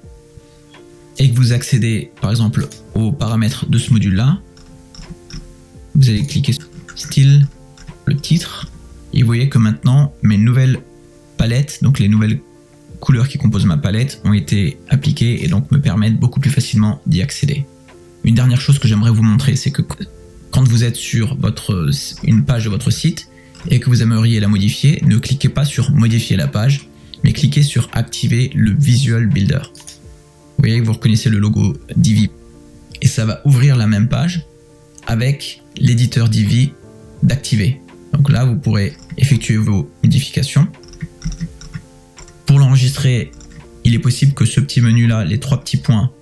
et que vous accédez, par exemple, aux paramètres de ce module-là, vous allez cliquer sur style, le titre, et vous voyez que maintenant, mes nouvelles palettes, donc les nouvelles couleurs qui composent ma palette, ont été appliquées et donc me permettent beaucoup plus facilement d'y accéder. Une dernière chose que j'aimerais vous montrer, c'est que quand vous êtes sur une page de votre site et que vous aimeriez la modifier, ne cliquez pas sur modifier la page, mais cliquez sur activer le Visual Builder. Vous voyez que vous reconnaissez le logo Divi et ça va ouvrir la même page avec l'éditeur Divi d'activer. Donc là, vous pourrez effectuer vos modifications. Pour l'enregistrer, il est possible que ce petit menu là, les trois petits points,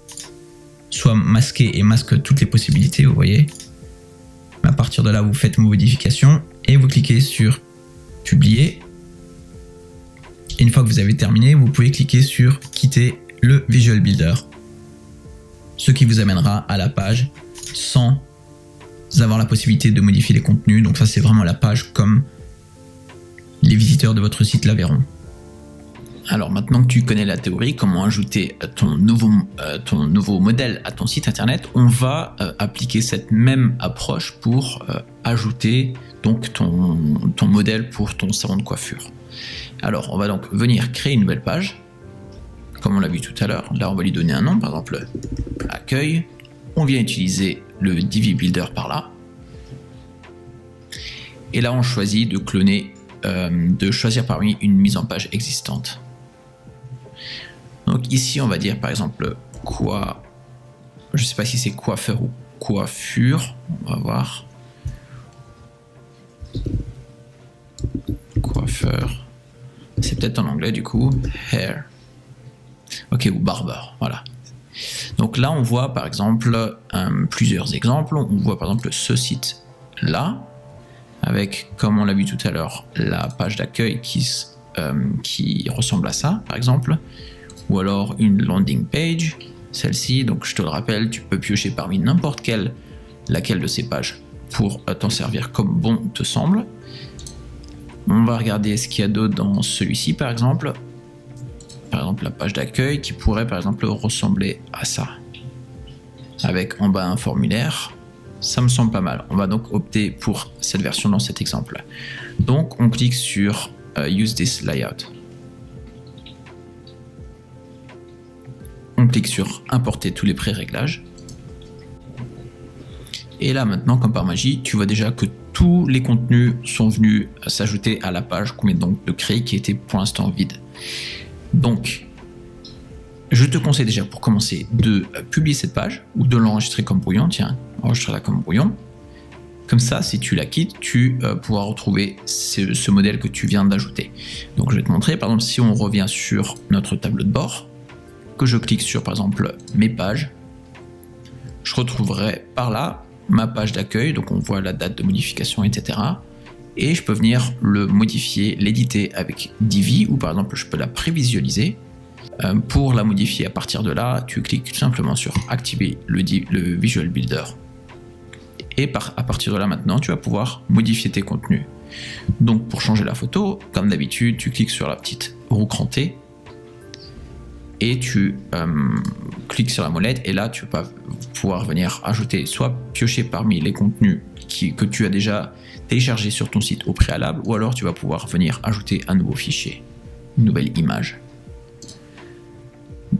soient masqués et masquent toutes les possibilités, vous voyez. À partir de là, vous faites vos modifications et vous cliquez sur publier. Et une fois que vous avez terminé, vous pouvez cliquer sur quitter le Visual Builder, ce qui vous amènera à la page sans avoir la possibilité de modifier les contenus. Donc ça, c'est vraiment la page comme les visiteurs de votre site la verront. Alors maintenant que tu connais la théorie, comment ajouter ton nouveau modèle à ton site internet, on va appliquer cette même approche pour ajouter donc ton modèle pour ton salon de coiffure. Alors on va donc venir créer une nouvelle page, comme on l'a vu tout à l'heure. Là on va lui donner un nom, par exemple accueil. On vient utiliser le Divi Builder par là. Et là on choisit de cloner, de choisir parmi une mise en page existante. Donc ici on va dire par exemple je sais pas si c'est coiffeur ou coiffure, on va voir. Coiffeur, c'est peut-être en anglais du coup, hair. Ok, ou barber, voilà. Donc là on voit par exemple plusieurs exemples. On voit par exemple ce site là, avec, comme on l'a vu tout à l'heure, la page d'accueil qui ressemble à ça par exemple. Ou alors une landing page, celle-ci. Donc je te le rappelle, tu peux piocher parmi n'importe laquelle de ces pages pour t'en servir comme bon te semble. On va regarder ce qu'il y a d'autre dans celui-ci par exemple. Par exemple la page d'accueil qui pourrait par exemple ressembler à ça. Avec en bas un formulaire, ça me semble pas mal. On va donc opter pour cette version dans cet exemple. Donc on clique sur Use this layout. On clique sur importer tous les pré-réglages. Et là maintenant, comme par magie, tu vois déjà que tous les contenus sont venus s'ajouter à la page qu'on vient donc de créer, qui était pour l'instant vide. Donc, je te conseille déjà pour commencer de publier cette page ou de l'enregistrer comme brouillon. Tiens, enregistre-la comme brouillon. Comme ça, si tu la quittes, tu pourras retrouver ce modèle que tu viens d'ajouter. Donc je vais te montrer, par exemple, si on revient sur notre tableau de bord, que je clique sur par exemple mes pages, je retrouverai par là ma page d'accueil, donc on voit la date de modification, etc. Et je peux venir le modifier, l'éditer avec Divi, ou par exemple je peux la prévisualiser. Pour la modifier à partir de là, tu cliques tout simplement sur activer le Visual Builder. Et à partir de là maintenant, tu vas pouvoir modifier tes contenus. Donc pour changer la photo, comme d'habitude, tu cliques sur la petite roue crantée, et tu cliques sur la molette, et là tu vas pouvoir venir ajouter, soit piocher parmi les contenus que tu as déjà téléchargés sur ton site au préalable, ou alors tu vas pouvoir venir ajouter un nouveau fichier, une nouvelle image.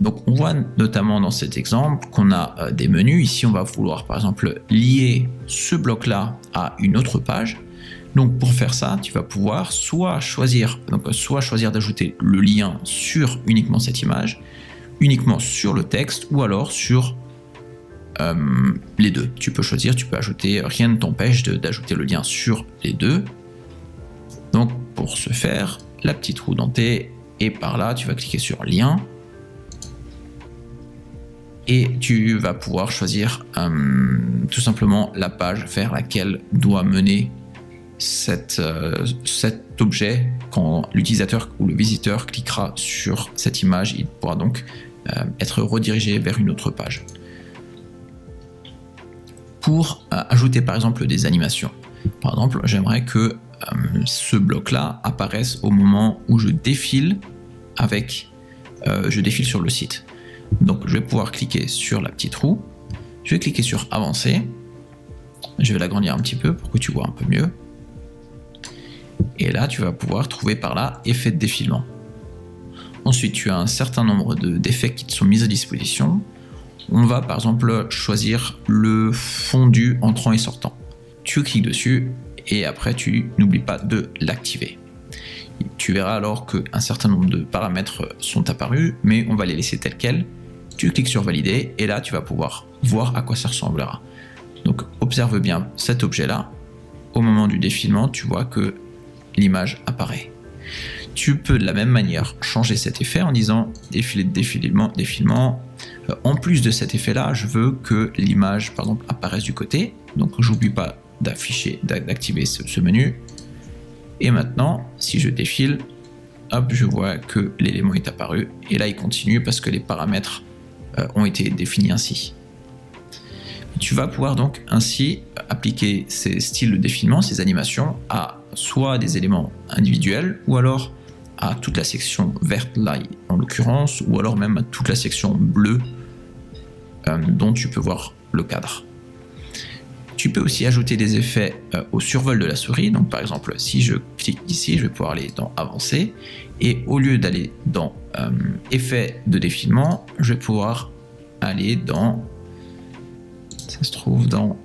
Donc on voit notamment dans cet exemple qu'on a des menus. Ici on va vouloir par exemple lier ce bloc là à une autre page. Donc pour faire ça, tu vas pouvoir soit choisir d'ajouter le lien sur uniquement cette image, uniquement sur le texte, ou alors sur les deux. Tu peux choisir, tu peux ajouter, rien ne t'empêche d'ajouter le lien sur les deux. Donc pour ce faire, la petite roue dentée, et par là tu vas cliquer sur lien. Et tu vas pouvoir choisir tout simplement la page vers laquelle doit mener cet objet. Quand l'utilisateur ou le visiteur cliquera sur cette image, il pourra donc être redirigé vers une autre page. Pour ajouter par exemple des animations, par exemple j'aimerais que ce bloc là apparaisse au moment où je défile sur le site. Donc je vais pouvoir cliquer sur la petite roue, je vais cliquer sur avancer, je vais l'agrandir un petit peu pour que tu vois un peu mieux. Et là tu vas pouvoir trouver par là effet de défilement. Ensuite tu as un certain nombre d'effets qui te sont mis à disposition. On va par exemple choisir le fondu entrant et sortant. Tu cliques dessus et après tu n'oublies pas de l'activer. Tu verras alors qu'un certain nombre de paramètres sont apparus, mais on va les laisser tels quels. Tu cliques sur valider et là tu vas pouvoir voir à quoi ça ressemblera. Donc observe bien cet objet là. Au moment du défilement, tu vois que l'image apparaît. Tu peux de la même manière changer cet effet en disant défilé de défilement. En plus de cet effet là, je veux que l'image par exemple apparaisse du côté. Donc j'oublie pas d'activer ce menu. Et maintenant, si je défile, hop, je vois que l'élément est apparu. Et là, il continue parce que les paramètres ont été définis ainsi. Tu vas pouvoir donc ainsi appliquer ces styles de défilement, ces animations, à soit des éléments individuels ou alors à toute la section verte là en l'occurrence, ou alors même à toute la section bleue dont tu peux voir le cadre. Tu peux aussi ajouter des effets au survol de la souris. Donc par exemple, si je clique ici, je vais pouvoir aller dans Avancer, et au lieu d'aller dans Effets de défilement, je vais pouvoir aller dans, ça se trouve dans,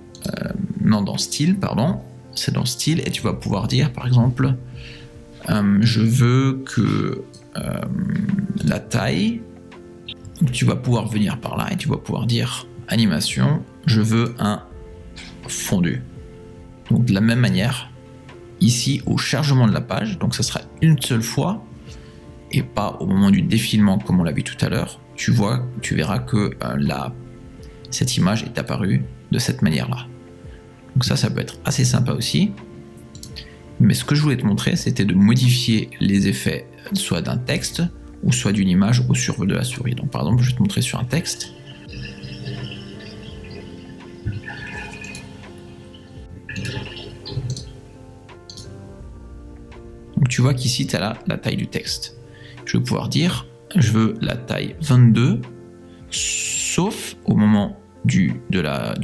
non, dans Style, pardon, c'est dans Style, et tu vas pouvoir dire par exemple, je veux que la taille, donc tu vas pouvoir venir par là et tu vas pouvoir dire animation, je veux un fondu. Donc de la même manière, ici au chargement de la page, donc ça sera une seule fois et pas au moment du défilement comme on l'a vu tout à l'heure, tu verras que cette image est apparue de cette manière-là. Donc ça peut être assez sympa aussi. Mais ce que je voulais te montrer, c'était de modifier les effets soit d'un texte ou soit d'une image au survol de la souris. Donc par exemple, je vais te montrer sur un texte. Donc tu vois qu'ici, tu as la taille du texte. Je vais pouvoir dire, je veux la taille 22, sauf au moment du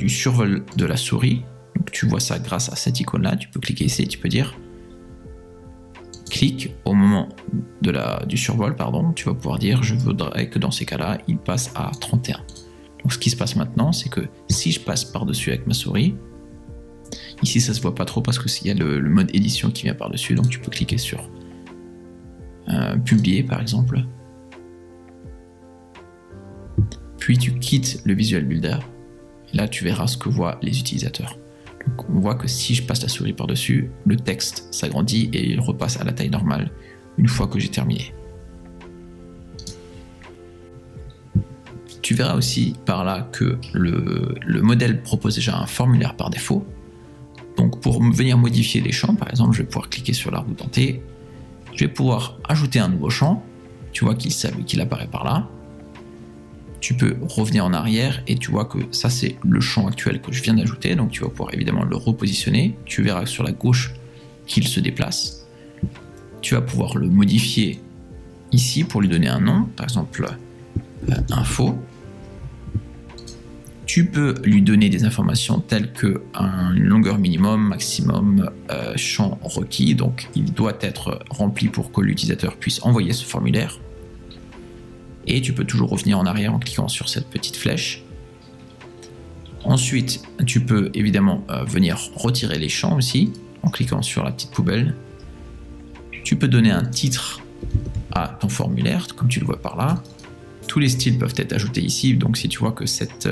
survol de la souris. Donc tu vois ça grâce à cette icône-là. Tu peux cliquer ici et tu peux dire clique au moment du survol, pardon. Tu vas pouvoir dire, je voudrais que dans ces cas-là, il passe à 31. Donc ce qui se passe maintenant, c'est que si je passe par-dessus avec ma souris, ici ça se voit pas trop parce qu'il y a le mode édition qui vient par-dessus, donc tu peux cliquer sur publier par exemple. Puis tu quittes le Visual Builder, et là tu verras ce que voient les utilisateurs. Donc on voit que si je passe la souris par-dessus, le texte s'agrandit et il repasse à la taille normale une fois que j'ai terminé. Tu verras aussi par là que le modèle propose déjà un formulaire par défaut. Donc pour venir modifier les champs, par exemple, je vais pouvoir cliquer sur l'arbre denté. Je vais pouvoir ajouter un nouveau champ. Tu vois qu'il apparaît par là. Tu peux revenir en arrière et tu vois que ça c'est le champ actuel que je viens d'ajouter. Donc tu vas pouvoir évidemment le repositionner. Tu verras sur la gauche qu'il se déplace. Tu vas pouvoir le modifier ici pour lui donner un nom, par exemple info. Tu peux lui donner des informations telles que une longueur minimum, maximum, champ requis. Donc il doit être rempli pour que l'utilisateur puisse envoyer ce formulaire. Et tu peux toujours revenir en arrière en cliquant sur cette petite flèche. Ensuite, tu peux évidemment venir retirer les champs aussi en cliquant sur la petite poubelle. Tu peux donner un titre à ton formulaire, comme tu le vois par là. Tous les styles peuvent être ajoutés ici, donc si tu vois que cette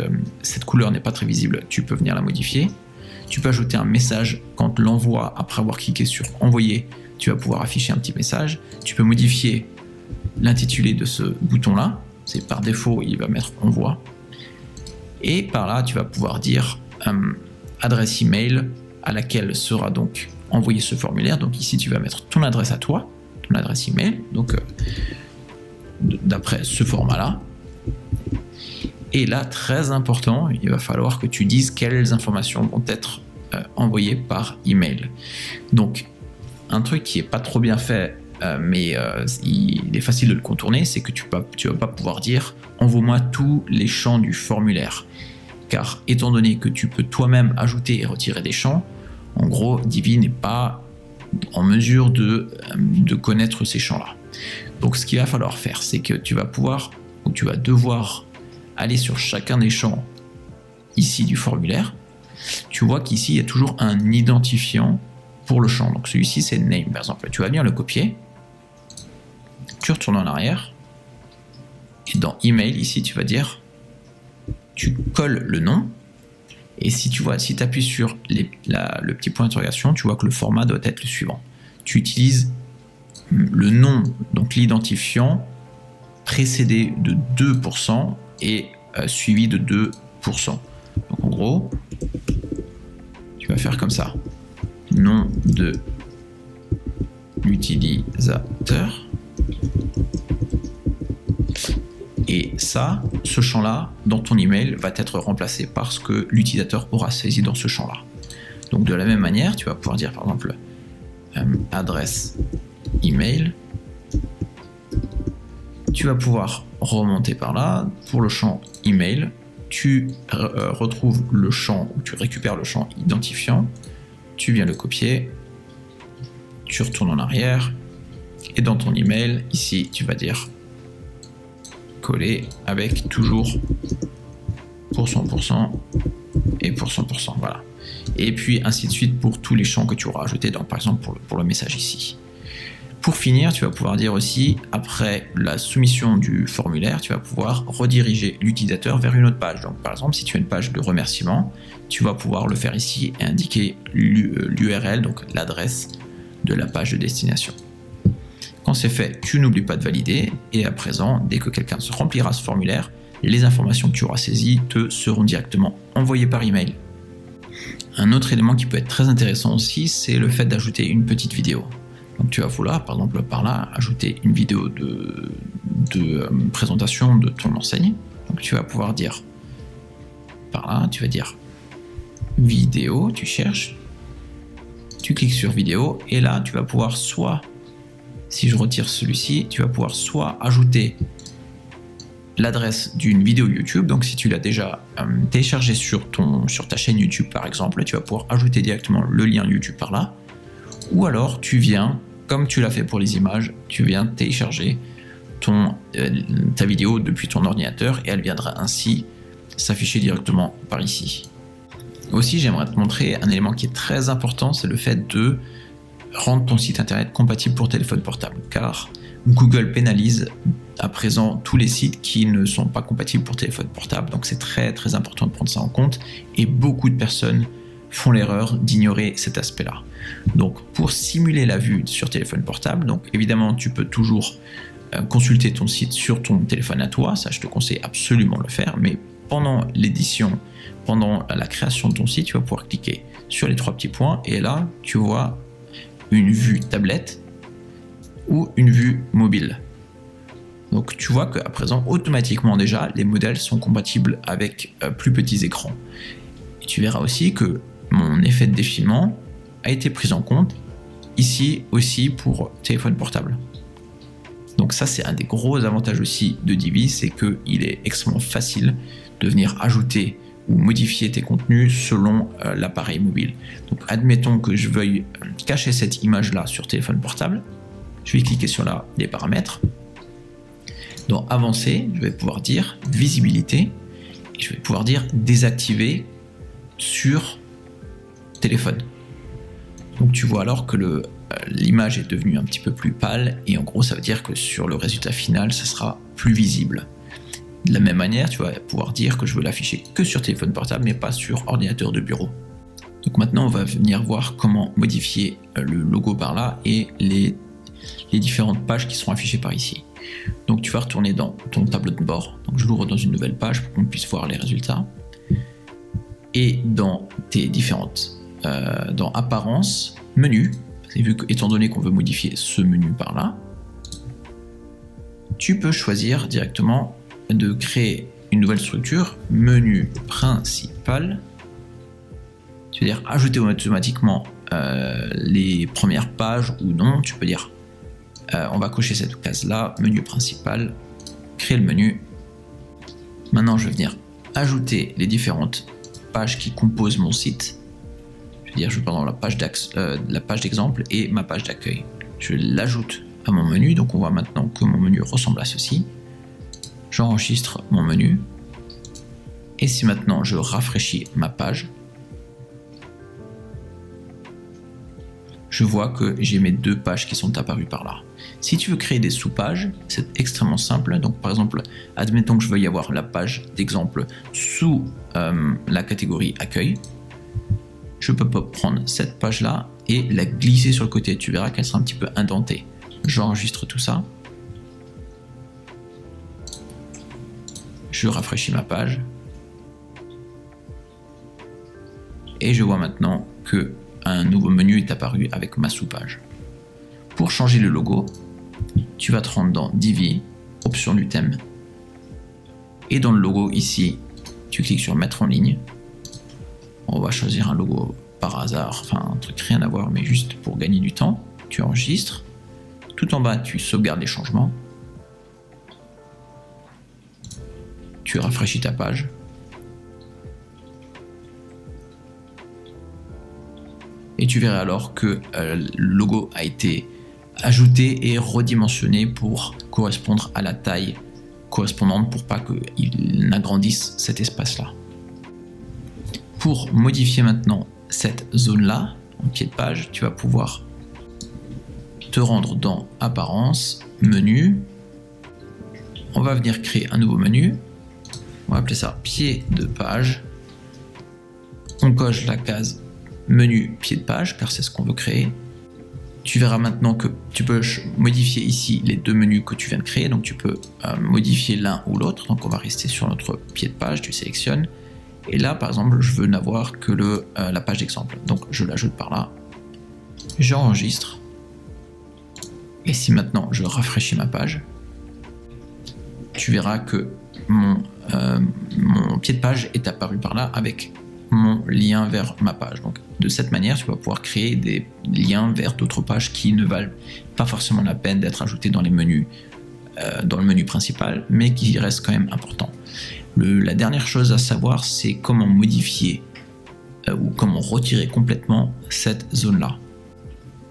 couleur n'est pas très visible, tu peux venir la modifier. Tu peux ajouter un message quand l'envoi, après avoir cliqué sur envoyer, tu vas pouvoir afficher un petit message. Tu peux modifier l'intitulé de ce bouton-là, c'est par défaut, il va mettre envoi. Et par là, tu vas pouvoir dire adresse email à laquelle sera donc envoyé ce formulaire. Donc ici, tu vas mettre ton adresse à toi, ton adresse email, donc d'après ce format-là. Et là, très important, il va falloir que tu dises quelles informations vont être envoyées par email. Donc, un truc qui est pas trop bien fait, mais il est facile de le contourner, c'est que tu vas pas pouvoir dire envoie-moi tous les champs du formulaire. Car étant donné que tu peux toi-même ajouter et retirer des champs, en gros, Divi n'est pas en mesure de connaître ces champs-là. Donc ce qu'il va falloir faire, c'est que tu vas devoir aller sur chacun des champs ici du formulaire. Tu vois qu'ici, il y a toujours un identifiant pour le champ. Donc celui-ci, c'est name, par exemple. Tu vas venir le copier. Tu retournes en arrière. Et dans email, ici, tu vas dire, tu colles le nom. Et si tu appuies sur le petit point d'interrogation, tu vois que le format doit être le suivant. Tu utilises le nom, donc l'identifiant, précédé de 2% et suivi de 2%. Donc en gros, tu vas faire comme ça. Nom de l'utilisateur. Et ça, ce champ-là, dans ton email, va être remplacé par ce que l'utilisateur aura saisi dans ce champ-là. Donc de la même manière, tu vas pouvoir dire par exemple adresse email Tu vas pouvoir remonter par là. Pour le champ email, tu retrouves le champ, ou tu récupères le champ identifiant, tu viens le copier, tu retournes en arrière, et dans ton email, ici, tu vas dire coller avec toujours pour 100% et pour 100%, voilà. Et puis ainsi de suite pour tous les champs que tu auras ajoutés, donc par exemple pour le message ici. Pour finir, tu vas pouvoir dire aussi, après la soumission du formulaire, tu vas pouvoir rediriger l'utilisateur vers une autre page. Donc par exemple, si tu as une page de remerciement, tu vas pouvoir le faire ici et indiquer l'URL, donc l'adresse de la page de destination. Quand c'est fait, tu n'oublies pas de valider, et à présent, dès que quelqu'un se remplira ce formulaire, les informations que tu auras saisies te seront directement envoyées par email. Un autre élément qui peut être très intéressant aussi, c'est le fait d'ajouter une petite vidéo. Donc tu vas vouloir, par exemple par là, ajouter une vidéo de présentation de ton enseigne. Donc tu vas pouvoir dire, par là, tu vas dire vidéo, tu cherches, tu cliques sur vidéo, et là tu vas pouvoir soit, si je retire celui-ci, tu vas pouvoir soit ajouter l'adresse d'une vidéo YouTube, donc si tu l'as déjà téléchargé sur ta chaîne YouTube par exemple, tu vas pouvoir ajouter directement le lien YouTube par là, ou alors tu viens, comme tu l'as fait pour les images, tu viens télécharger ta vidéo depuis ton ordinateur et elle viendra ainsi s'afficher directement par ici. Aussi, j'aimerais te montrer un élément qui est très important, c'est le fait de rendre ton site internet compatible pour téléphone portable, car Google pénalise à présent tous les sites qui ne sont pas compatibles pour téléphone portable, donc c'est très très important de prendre ça en compte, et beaucoup de personnes font l'erreur d'ignorer cet aspect-là. Donc pour simuler la vue sur téléphone portable, donc évidemment tu peux toujours consulter ton site sur ton téléphone à toi, ça je te conseille absolument de le faire, mais pendant l'édition, pendant la création de ton site, tu vas pouvoir cliquer sur les trois petits points, et là tu vois une vue tablette ou une vue mobile. Donc tu vois qu'à présent, automatiquement déjà, les modèles sont compatibles avec plus petits écrans. Et tu verras aussi que mon effet de défilement a été pris en compte ici aussi pour téléphone portable. Donc ça, c'est un des gros avantages aussi de Divi, c'est qu'il est extrêmement facile de venir ajouter ou modifier tes contenus selon l'appareil mobile. Donc admettons que je veuille cacher cette image-là sur téléphone portable, je vais cliquer sur les paramètres. Dans Avancer, je vais pouvoir dire Visibilité, et je vais pouvoir dire Désactiver sur téléphone. Donc tu vois alors que l'image est devenue un petit peu plus pâle, et en gros ça veut dire que sur le résultat final, ça sera plus visible. De la même manière, tu vas pouvoir dire que je veux l'afficher que sur téléphone portable, mais pas sur ordinateur de bureau. Donc maintenant, on va venir voir comment modifier le logo par là et les différentes pages qui seront affichées par ici. Donc tu vas retourner dans ton tableau de bord. Donc je l'ouvre dans une nouvelle page pour qu'on puisse voir les résultats. Et dans tes différentes, dans Apparence, Menu, étant donné qu'on veut modifier ce menu par là, tu peux choisir directement de créer une nouvelle structure, menu principal, c'est-à-dire ajouter automatiquement les premières pages ou non. Tu peux dire on va cocher cette case là, menu principal, créer le menu. Maintenant je vais venir ajouter les différentes pages qui composent mon site. Je veux dire, je vais prendre la page d'exemple et ma page d'accueil. Je l'ajoute à mon menu, donc on voit maintenant que mon menu ressemble à ceci. J'enregistre mon menu, et si maintenant je rafraîchis ma page, je vois que j'ai mes deux pages qui sont apparues par là. Si tu veux créer des sous-pages, c'est extrêmement simple. Donc par exemple, admettons que je veuille avoir la page d'exemple sous la catégorie accueil. Je peux prendre cette page-là et la glisser sur le côté. Tu verras qu'elle sera un petit peu indentée. J'enregistre tout ça. Je rafraîchis ma page. Et je vois maintenant que un nouveau menu est apparu avec ma sous-page. Pour changer le logo, tu vas te rendre dans Divi, option du thème. Et dans le logo ici, tu cliques sur Mettre en ligne. On va choisir un logo par hasard, enfin un truc rien à voir, mais juste pour gagner du temps. Tu enregistres. Tout en bas, tu sauvegardes les changements. tu rafraîchis ta page. Et tu verras alors que le logo a été ajouté et redimensionné pour correspondre à la taille correspondante pour pas qu'il n'agrandisse cet espace-là. Pour modifier maintenant cette zone-là, en pied de page, tu vas pouvoir te rendre dans Apparence, Menu. On va venir créer un nouveau menu. On va appeler ça pied de page. On coche la case menu pied de page car c'est ce qu'on veut créer. Tu verras maintenant que tu peux modifier ici les deux menus que tu viens de créer. Donc tu peux modifier l'un ou l'autre. Donc on va rester sur notre pied de page. Tu sélectionnes. Et là par exemple je veux n'avoir que la page d'exemple. Donc je l'ajoute par là. J'enregistre. Et si maintenant je rafraîchis ma page, tu verras que mon pied de page est apparu par là avec mon lien vers ma page. Donc de cette manière, tu vas pouvoir créer des liens vers d'autres pages qui ne valent pas forcément la peine d'être ajoutées dans les menus, dans le menu principal, mais qui restent quand même importants. La dernière chose à savoir, c'est comment modifier ou comment retirer complètement cette zone-là.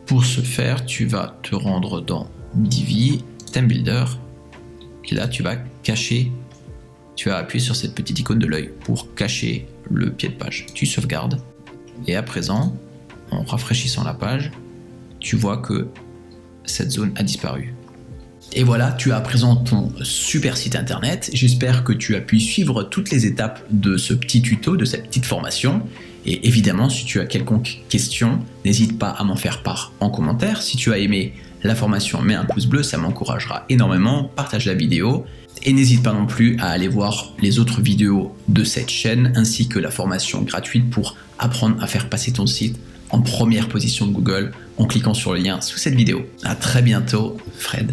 Pour ce faire, tu vas te rendre dans Divi, Theme Builder, et là tu vas cacher, tu vas appuyer sur cette petite icône de l'œil pour cacher le pied de page. Tu sauvegardes, et à présent, en rafraîchissant la page, tu vois que cette zone a disparu. Et voilà, tu as à présent ton super site internet. J'espère que tu as pu suivre toutes les étapes de ce petit tuto, de cette petite formation. Et évidemment, si tu as quelconque question, n'hésite pas à m'en faire part en commentaire. Si tu as aimé la formation, mets un pouce bleu, ça m'encouragera énormément. Partage la vidéo et n'hésite pas non plus à aller voir les autres vidéos de cette chaîne ainsi que la formation gratuite pour apprendre à faire passer ton site en première position de Google en cliquant sur le lien sous cette vidéo. À très bientôt, Fred.